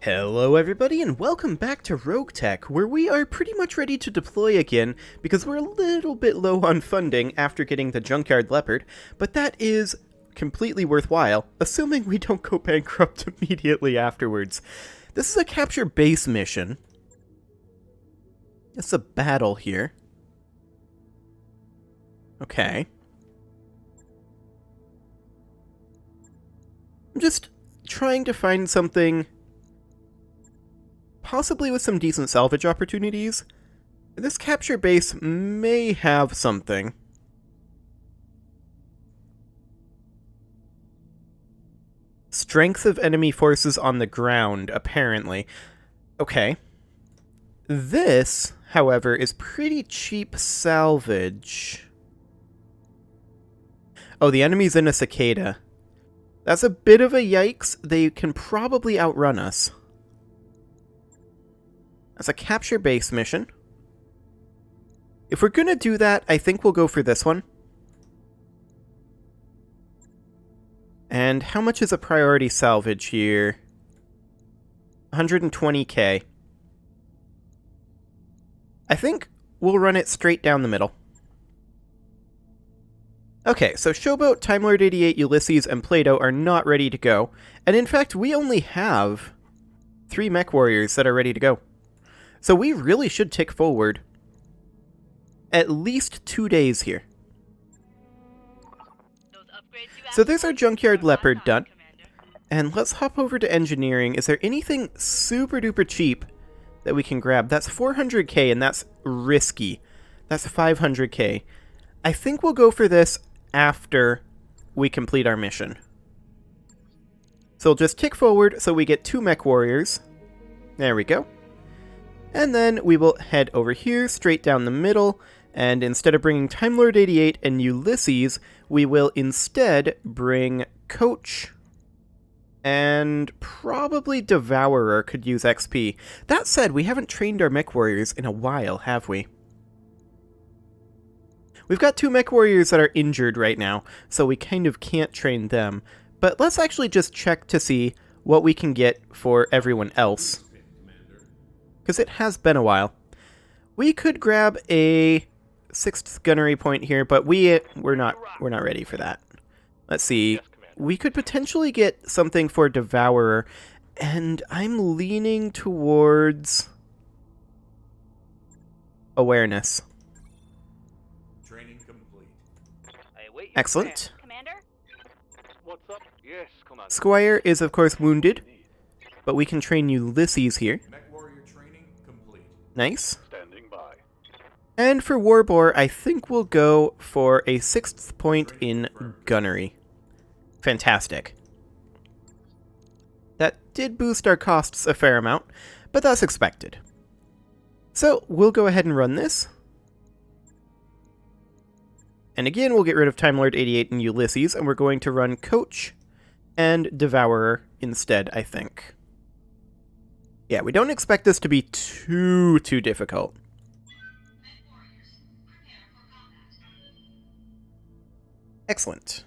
Hello everybody and welcome back to RogueTech, where we are pretty much ready to deploy again because we're a little bit low on funding after getting the Junkyard Leopard, but that is completely worthwhile, assuming we don't go bankrupt immediately afterwards. This is a capture base mission. It's a battle here. Okay. I'm just trying to find something possibly with some decent salvage opportunities. This capture base may have something. Strength of enemy forces on the ground, apparently. Okay. This, however, is pretty cheap salvage. Oh, the enemy's in a cicada. That's a bit of a yikes. They can probably outrun us. That's a capture base mission. If we're gonna do that, I think we'll go for this one. And how much is a priority salvage here? 120k. I think we'll run it straight down the middle. Okay, so Showboat, Time Lord 88, Ulysses, and Plato are not ready to go. And in fact, we only have 3 mech warriors that are ready to go. So we really should tick forward at least 2 days here. So there's our Junkyard Leopard done. And let's hop over to engineering. Is there anything super duper cheap that we can grab? That's 400k and that's risky. That's 500k. I think we'll go for this after we complete our mission. So we'll just tick forward so we get 2 mech warriors. There we go. And then we will head over here, straight down the middle, and instead of bringing Time Lord 88 and Ulysses, we will instead bring Coach, and probably Devourer could use XP. That said, we haven't trained our mech warriors in a while, have we? We've got 2 mech warriors that are injured right now, so we kind of can't train them. But let's actually just check to see what we can get for everyone else, because it has been a while. We could grab a 6th gunnery point here, but we're not ready for that. Let's see. We could potentially get something for Devourer, and I'm leaning towards awareness. Training complete. Excellent. Commander? What's up? Yes, Commander. Squire is of course wounded, but we can train Ulysses here. Mech warrior training complete. Nice. Standing by. And for Warboar, I think we'll go for a 6th point in gunnery. Fantastic. That did boost our costs a fair amount, but that's expected. So we'll go ahead and run this. And again, we'll get rid of Time Lord 88 and Ulysses, and we're going to run Coach and Devourer instead, I think. Yeah, we don't expect this to be too difficult. Excellent.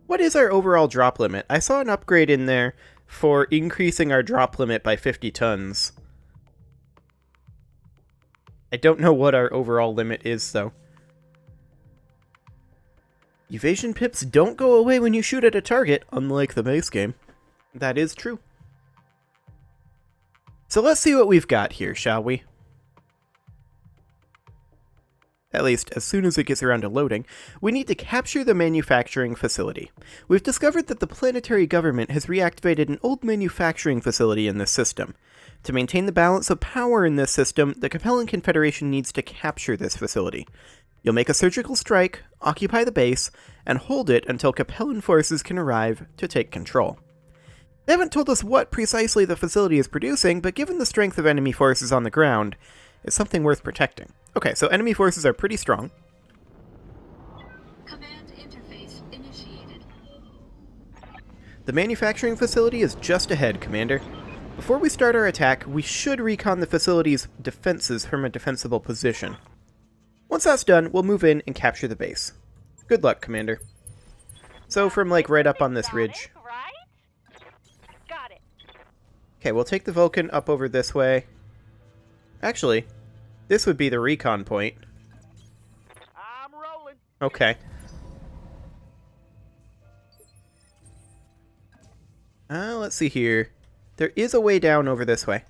What is our overall drop limit? I saw an upgrade in there for increasing our drop limit by 50 tons. I don't know what our overall limit is, though. Evasion pips don't go away when you shoot at a target, unlike the base game. That is true. So let's see what we've got here, shall we? At least, as soon as it gets around to loading, we need to capture the manufacturing facility. We've discovered that the planetary government has reactivated an old manufacturing facility in this system. To maintain the balance of power in this system, the Capellan Confederation needs to capture this facility. You'll make a surgical strike, occupy the base, and hold it until Capellan forces can arrive to take control. They haven't told us what precisely the facility is producing, but given the strength of enemy forces on the ground, it's something worth protecting. Okay, so enemy forces are pretty strong. Command interface initiated. The manufacturing facility is just ahead, Commander. Before we start our attack, we should recon the facility's defenses from a defensible position. Once that's done, we'll move in and capture the base. Good luck, Commander. So from like right up on this ridge. Got it. Okay, we'll take the Vulcan up over this way. Actually, this would be the recon point. I'm rolling. Okay. Let's see here. There is a way down over this way.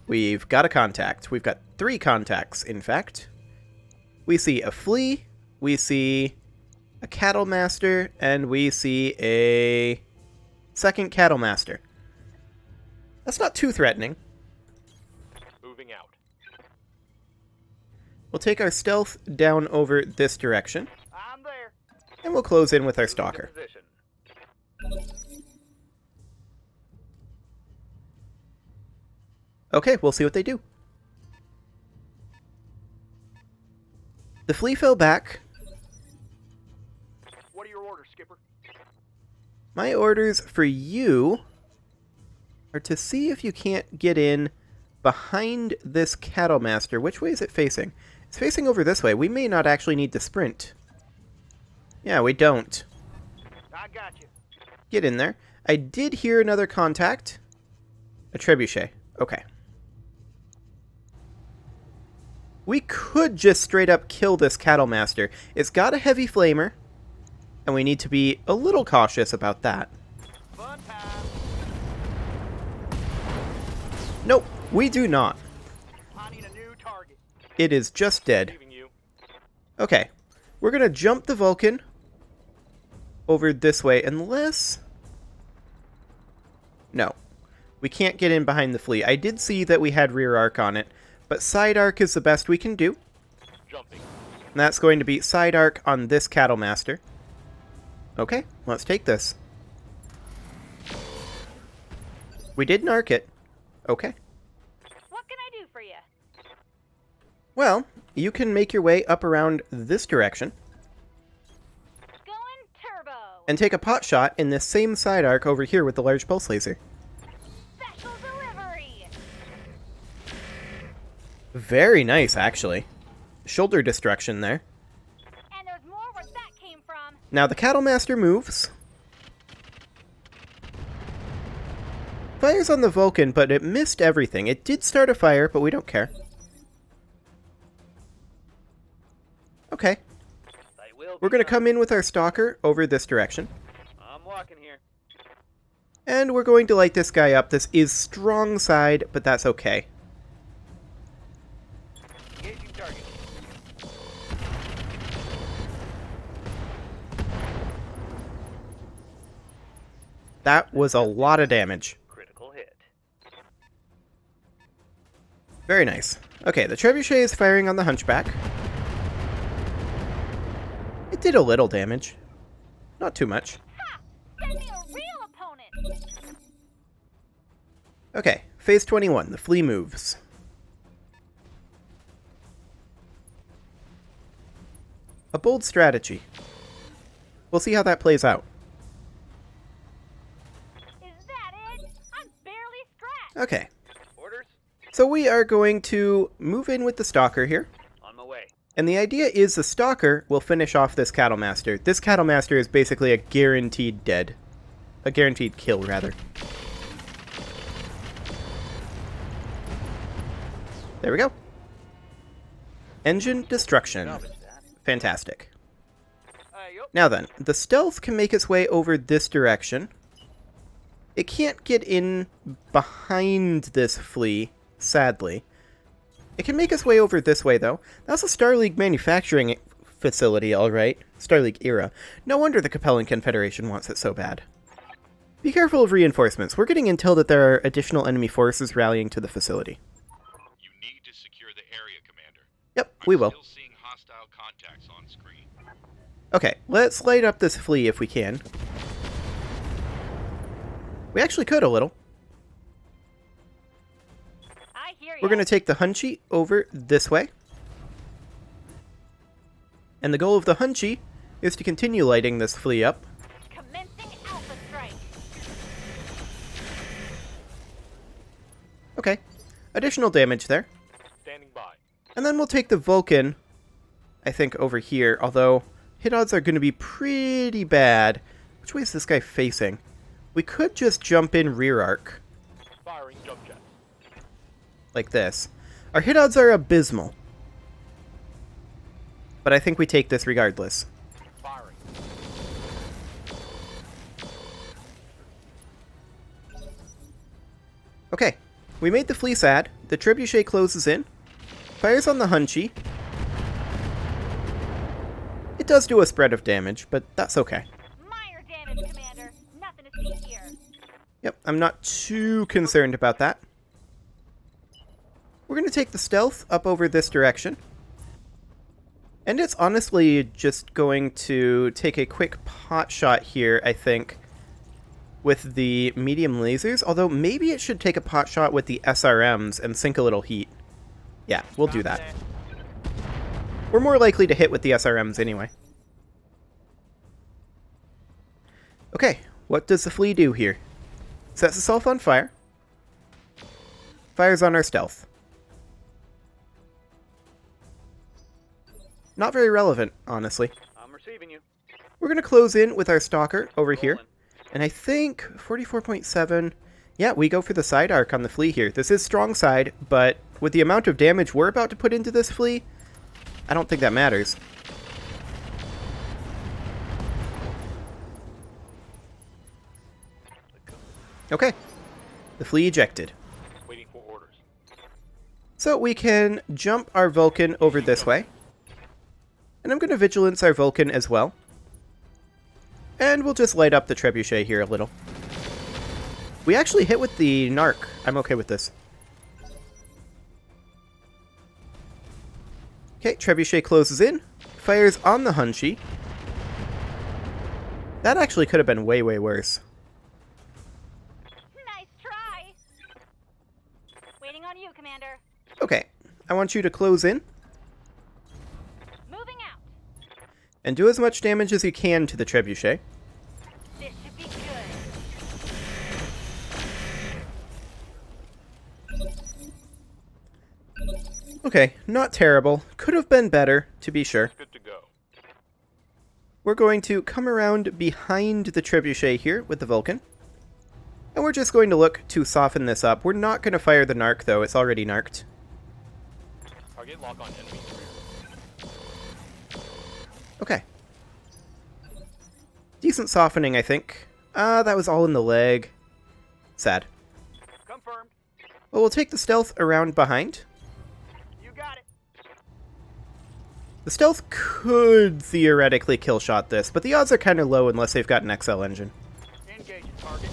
We've got a contact. We've got 3 contacts, in fact. We see a flea, we see a cattle master, and we see a second cattle master. That's not too threatening. Moving out. We'll take our stealth down over this direction, I'm there. and we'll close in with our stalker. Position. Okay, we'll see what they do. The flea fell back. What are your orders, Skipper? My orders for you are to see if you can't get in behind this cattle master. Which way is it facing? It's facing over this way. We may not actually need to sprint. Yeah, we don't. I got you. Get in there. I did hear another contact. A trebuchet. Okay. We could just straight up kill this cattle master. It's got a heavy flamer, and we need to be a little cautious about that. Fun time. Nope, we do not. I need a new target. It is just dead. Leaving you. Okay, we're gonna jump the Vulcan over this way, unless... No, we can't get in behind the flea. I did see that we had rear arc on it, but side arc is the best we can do. Jumping. And that's going to be side arc on this cattle master. Okay, let's take this. We didn't arc it. Okay. What can I do for you? Well, you can make your way up around this direction Going turbo. and take a pot shot in this same side arc over here with the large pulse laser. Special delivery. Very nice, actually. Shoulder destruction there. And there's more where that came from. Now the cattle master moves. Fires on the Vulcan, but it missed everything. It did start a fire, but we don't care. Okay. We're going to come in with our stalker over this direction. I'm walking here. And we're going to light this guy up. This is strong side, but that's okay. Engaging target. That was a lot of damage. Critical hit. Very nice. Okay, the trebuchet is firing on the hunchback. It did a little damage. Not too much. Ha! Send me a real opponent. Okay, phase 21. The flea moves. A bold strategy. We'll see how that plays out. Is that it? I'm barely scratched. Okay, Orders? so we are going to move in with the stalker here. On my way. And the idea is the stalker will finish off this cattle master. This cattle master is basically a guaranteed dead. A guaranteed kill, rather. There we go. Engine destruction. Fantastic. Yup. Now then, the stealth can make its way over this direction. It can't get in behind this flea, sadly. It can make its way over this way, though. That's a Starleague manufacturing facility, alright. Starleague era. No wonder the Capellan Confederation wants it so bad. Be careful of reinforcements. We're getting intel that there are additional enemy forces rallying to the facility. You need to secure the area, Commander. Yep, we will. Still seeing hostile contacts on screen. Okay, let's light up this flea if we can. We actually could a little. I hear you. We're going to take the Hunchy over this way. And the goal of the Hunchy is to continue lighting this flea up. Commencing Alpha Strike. Okay, additional damage there. Standing by. And then we'll take the Vulcan, I think, over here. Although, hit odds are going to be pretty bad. Which way is this guy facing? We could just jump in rear arc, Firing jump jet. like this. Our hit odds are abysmal. But I think we take this regardless. Firing. Okay, we made the fleece ad. The trebuchet closes in. Fires on the Hunchy. It does do a spread of damage, but that's okay. Minor damage, Commander. Nothing to see here. Yep, I'm not too concerned about that. We're going to take the stealth up over this direction. And it's honestly just going to take a quick pot shot here, I think, with the medium lasers. Although maybe it should take a pot shot with the SRMs and sink a little heat. Yeah, we'll do that. We're more likely to hit with the SRMs anyway. Okay, what does the flea do here? Sets itself on fire. Fires on our stealth. Not very relevant, honestly. I'm receiving you. We're going to close in with our stalker over here. And I think 44.7... Yeah, we go for the side arc on the flea here. This is strong side, but with the amount of damage we're about to put into this flea, I don't think that matters. Okay. The flea ejected. Waiting for orders. So we can jump our Vulcan over this way. And I'm going to Vigilance our Vulcan as well. And we'll just light up the Trebuchet here a little. We actually hit with the Narc. I'm okay with this. Okay, Trebuchet closes in. Fires on the Hunchy. That actually could have been way, way worse. Nice try. Waiting on you, Commander. Okay, I want you to close in. Moving out. And do as much damage as you can to the Trebuchet. This should be good. Okay, not terrible. Could have been better, to be sure. Good to go. We're going to come around behind the Trebuchet here with the Vulcan. And we're just going to look to soften this up. We're not going to fire the Narc, though. It's already narked. Target lock on enemy rear. Okay. Decent softening, I think. That was all in the leg. Sad. Confirmed. Well, we'll take the stealth around behind. You got it. The stealth could theoretically kill shot this, but the odds are kind of low unless they've got an XL engine. Engage target.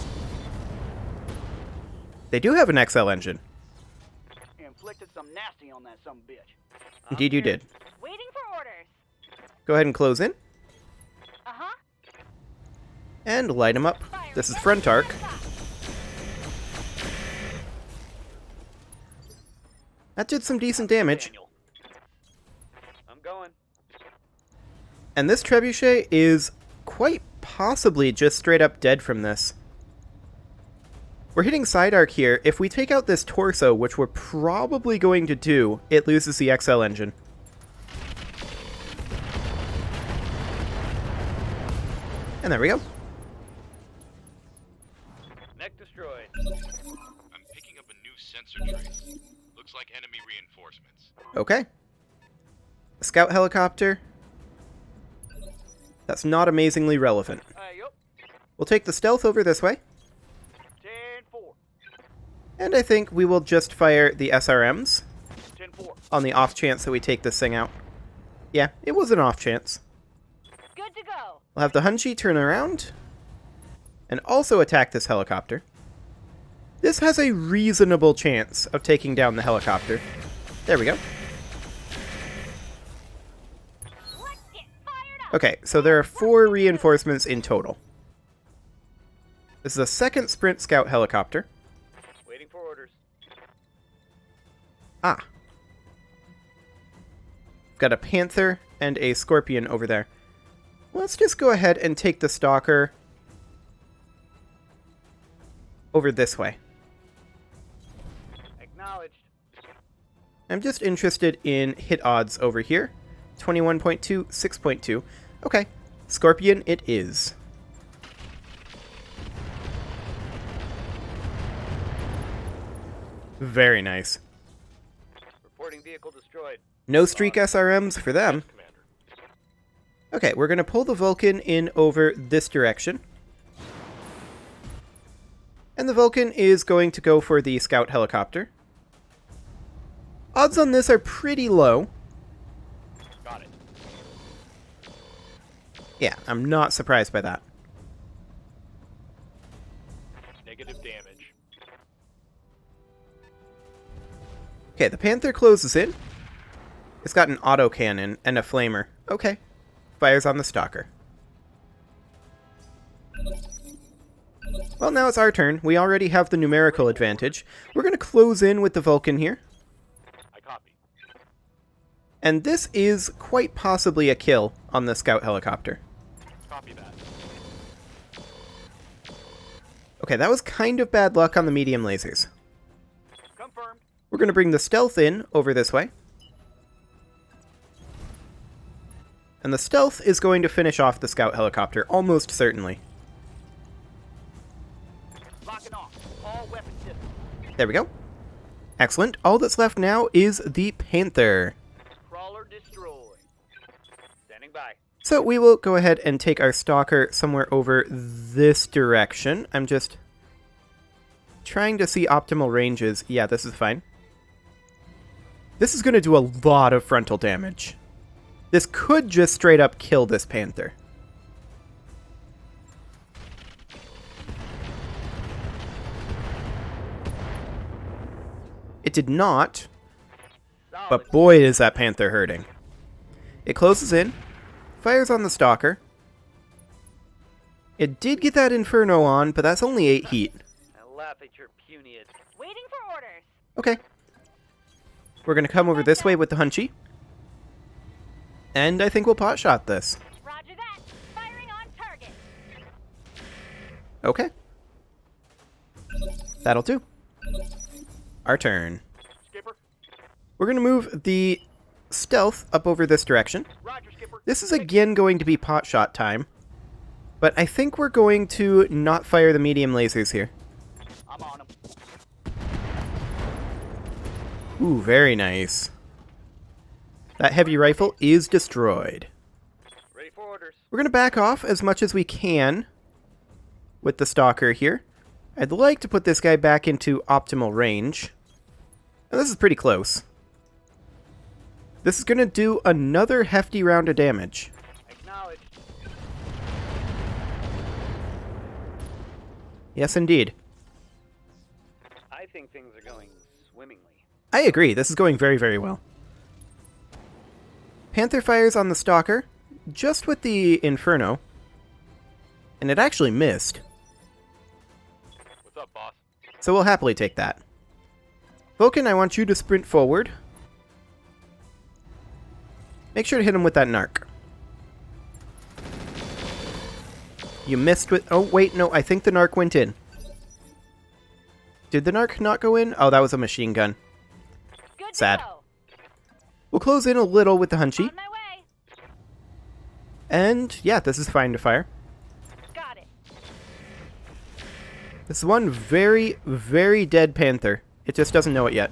They do have an XL engine. Inflicted some nasty on that some bitch. Indeed you did. Waiting for orders. Go ahead and close in. Uh-huh. And light him up. This is front arc. That did some decent damage. Daniel. I'm going. And this Trebuchet is quite possibly just straight up dead from this. We're hitting side arc here. If we take out this torso, which we're probably going to do, it loses the XL engine. And there we go. Neck destroyed. I'm picking up a new sensor trace. Looks like enemy reinforcements. Okay. A scout helicopter. That's not amazingly relevant. Hey, yup. We'll take the stealth over this way. 10-4. And I think we will just fire the SRMs 10-4. on the off chance that we take this thing out. Yeah, it was an off chance. Good to go. We'll have the Hunchy turn around and also attack this helicopter. This has a reasonable chance of taking down the helicopter. There we go. Let's get fired up. Okay, so there are 4 reinforcements in total. This is a second sprint scout helicopter. Waiting for orders. Ah. We've got a Panther and a Scorpion over there. Let's just go ahead and take the Stalker over this way. Acknowledged. I'm just interested in hit odds over here. 21.2, 6.2. Okay, Scorpion it is. Very nice. Reporting vehicle destroyed. No streak SRMs for them. Commander. Okay, we're going to pull the Vulcan in over this direction. And the Vulcan is going to go for the scout helicopter. Odds on this are pretty low. Got it. Yeah, I'm not surprised by that. Negative damage. Okay, the Panther closes in. It's got an autocannon and a flamer. Okay. Fires on the Stalker. Well, now it's our turn. We already have the numerical advantage. We're going to close in with the Vulcan here. I copy. And this is quite possibly a kill on the scout helicopter. Copy that. Okay, that was kind of bad luck on the medium lasers. Confirmed. We're going to bring the stealth in over this way. And the stealth is going to finish off the scout helicopter, almost certainly. Locking off. All weapon systems. There we go. Excellent. All that's left now is the Panther. Crawler destroyed. Standing by. So we will go ahead and take our Stalker somewhere over this direction. I'm just trying to see optimal ranges. Yeah, this is fine. This is going to do a lot of frontal damage. This could just straight up kill this Panther. It did not, but boy is that Panther hurting. It closes in, fires on the Stalker. It did get that Inferno on, but that's only 8 heat. I laugh at your puny. Waiting for orders. Okay. We're going to come over this way with the Hunchy. And I think we'll pot shot this. Roger that. Firing on target. Okay. That'll do. Our turn. Skipper. We're going to move the stealth up over this direction. Roger, Skipper. This is again going to be pot shot time. But I think we're going to not fire the medium lasers here. I'm on him. Ooh, very nice. That heavy rifle is destroyed. Ready for orders. We're going to back off as much as we can with the Stalker here. I'd like to put this guy back into optimal range. And this is pretty close. This is going to do another hefty round of damage. Acknowledged. Yes, indeed. I think things are going swimmingly. I agree. This is going very, very well. Panther fires on the Stalker, just with the Inferno. And it actually missed. What's up, boss? So we'll happily take that. Vulcan, I want you to sprint forward. Make sure to hit him with that narc. You missed with... Oh, wait, no, I think the narc went in. Did the narc not go in? Oh, that was a machine gun. Good Sad. to go. We'll close in a little with the Hunchy. On my way. And, yeah, this is fine to fire. Got it. This is one very, very dead Panther. It just doesn't know it yet.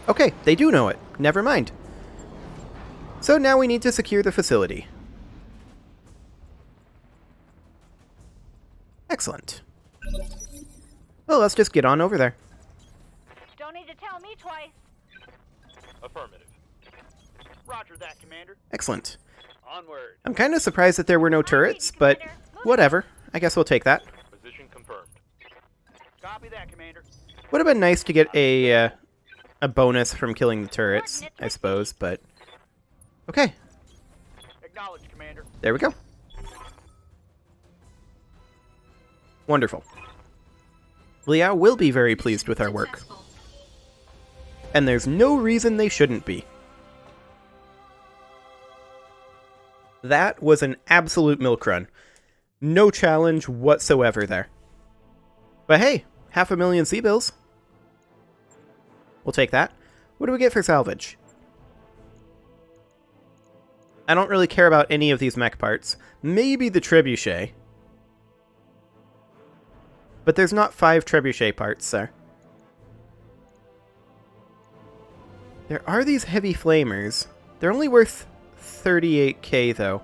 Okay, they do know it. Never mind. So now we need to secure the facility. Excellent. Well, let's just get on over there. Don't need to tell me twice. Affirmative. Roger that, Commander. Excellent. Onward. I'm kind of surprised that there were no turrets, but whatever. I guess we'll take that. Position confirmed. Copy that, Commander. Would have been nice to get a bonus from killing the turrets, I suppose, but... Okay, Acknowledged, Commander. there we go. Wonderful. Liao will be very pleased with our work. Successful. And there's no reason they shouldn't be. That was an absolute milk run. No challenge whatsoever there. But hey, 500,000 C-bills. We'll take that. What do we get for salvage? I don't really care about any of these mech parts. Maybe the trebuchet. But there's not 5 trebuchet parts there. There are these heavy flamers. They're only worth 38k though.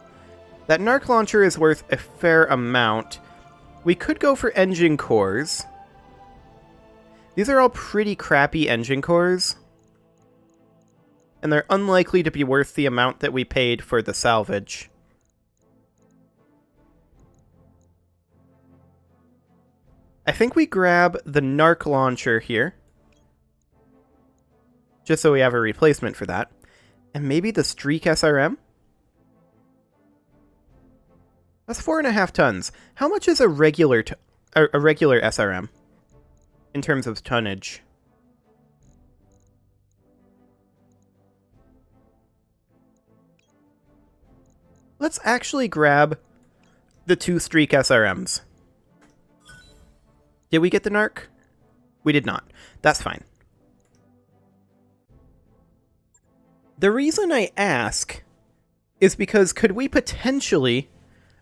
That narc launcher is worth a fair amount. We could go for engine cores. These are all pretty crappy engine cores. And they're unlikely to be worth the amount that we paid for the salvage. I think we grab the narc launcher here. Just so we have a replacement for that. And maybe the streak SRM? That's 4.5 tons. How much is a regular SRM? In terms of tonnage? Let's actually grab the 2 streak SRMs. Did we get the narc? We did not. That's fine. The reason I ask is because could we potentially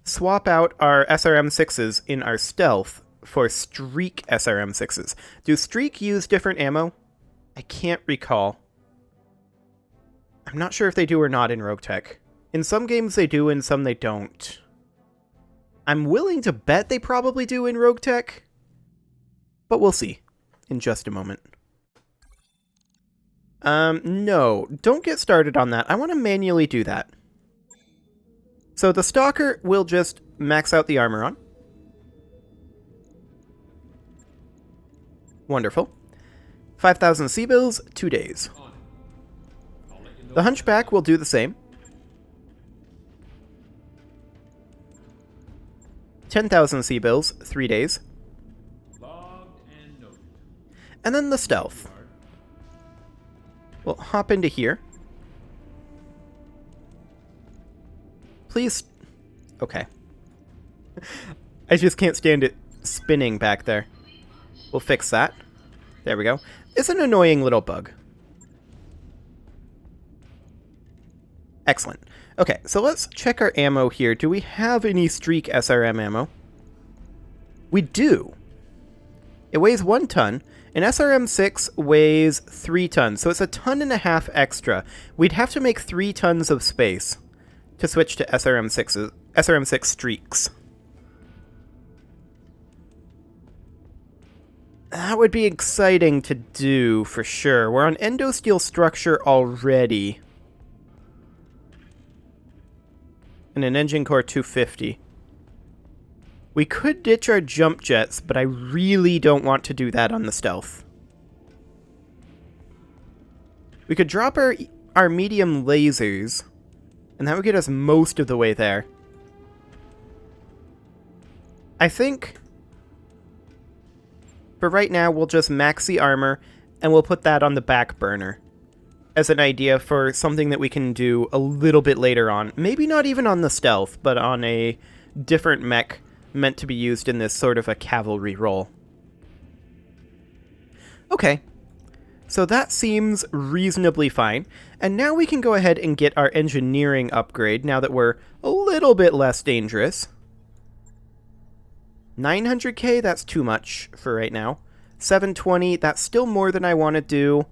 swap out our SRM-6s in our stealth for streak SRM-6s? Do streak use different ammo? I can't recall. I'm not sure if they do or not in RogueTech. In some games they do, in some they don't. I'm willing to bet they probably do in RogueTech, but we'll see in just a moment. No, don't get started on that. I want to manually do that. So the Stalker will just max out the armor on. Wonderful. 5,000 C-bills, 2 days. The Hunchback will do the same. 10,000 C-bills, 3 days. And then the Stealth. We'll hop into here. Please. Okay. I just can't stand it spinning back there. We'll fix that. There we go. It's an annoying little bug. Excellent. Okay, so let's check our ammo here. Do we have any streak SRM ammo? We do. It weighs 1 ton. An SRM-6 weighs 3 tons, so it's 1.5 tons extra. We'd have to make 3 tons of space to switch to SRM-6 streaks. That would be exciting to do, for sure. We're on endosteel structure already. And an engine core 250. We could ditch our jump jets, but I really don't want to do that on the stealth. We could drop our medium lasers, and that would get us most of the way there. I think for right now, we'll just max the armor, and we'll put that on the back burner as an idea for something that we can do a little bit later on. Maybe not even on the stealth, but on a different mech meant to be used in this sort of a cavalry role. Okay, so that seems reasonably fine, and now we can go ahead and get our engineering upgrade now that we're a little bit less dangerous. 900k, that's too much for right now. 720, that's still more than I want to do.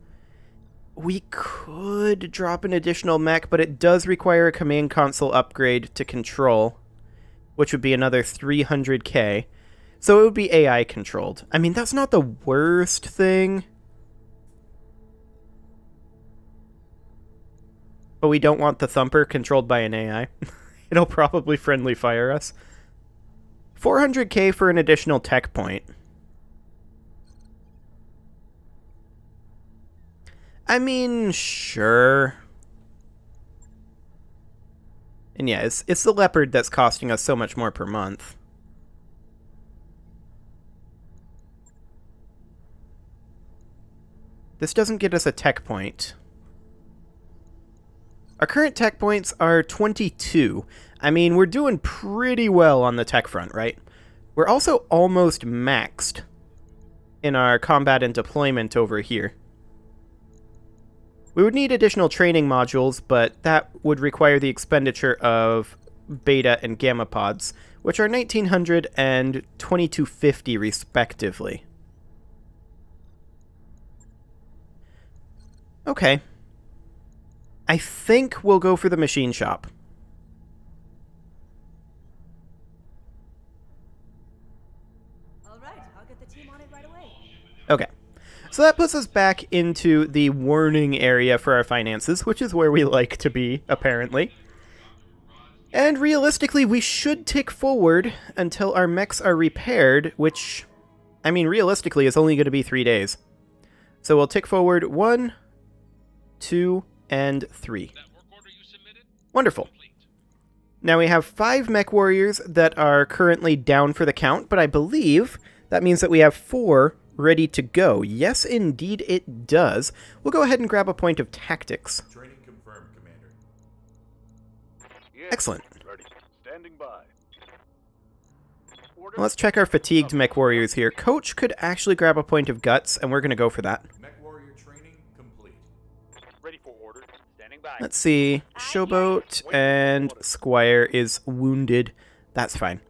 We could drop an additional mech, but it does require a command console upgrade to control, which would be another 300k. So it would be AI controlled. I mean, that's not the worst thing. But we don't want the Thumper controlled by an AI. It'll probably friendly fire us. 400k for an additional tech point. I mean, sure. And yeah, it's the Leopard that's costing us so much more per month. This doesn't get us a tech point. Our current tech points are 22. I mean, we're doing pretty well on the tech front, right? We're also almost maxed in our combat and deployment over here. We would need additional training modules, but that would require the expenditure of beta and gamma pods, which are 1900 and 2250 respectively. Okay. I think we'll go for the machine shop. All right, I'll get the team on it right away. Okay. So that puts us back into the warning area for our finances, which is where we like to be, apparently. And realistically, we should tick forward until our mechs are repaired, which, I mean, realistically, is only going to be 3 days. So we'll tick forward 1, 2, and 3. Wonderful. Now we have 5 mech warriors that are currently down for the count, but I believe that means that we have 4 ready to go. Yes, indeed it does. We'll go ahead and grab a point of tactics. Training confirmed, Commander. Yes, Excellent. ready. Standing by. Order. Let's check our fatigued mech warriors here. Coach could actually grab a point of guts, and we're going to go for that. Mech warrior training complete. Ready for orders. Standing by. Let's see. Showboat and Squire is wounded. That's fine.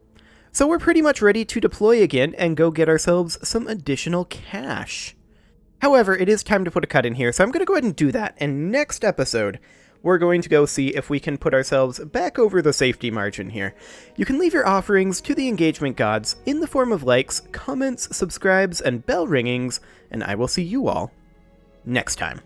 So we're pretty much ready to deploy again and go get ourselves some additional cash. However, it is time to put a cut in here, so I'm going to go ahead and do that. And next episode, we're going to go see if we can put ourselves back over the safety margin here. You can leave your offerings to the engagement gods in the form of likes, comments, subscribes, and bell ringings, and I will see you all next time.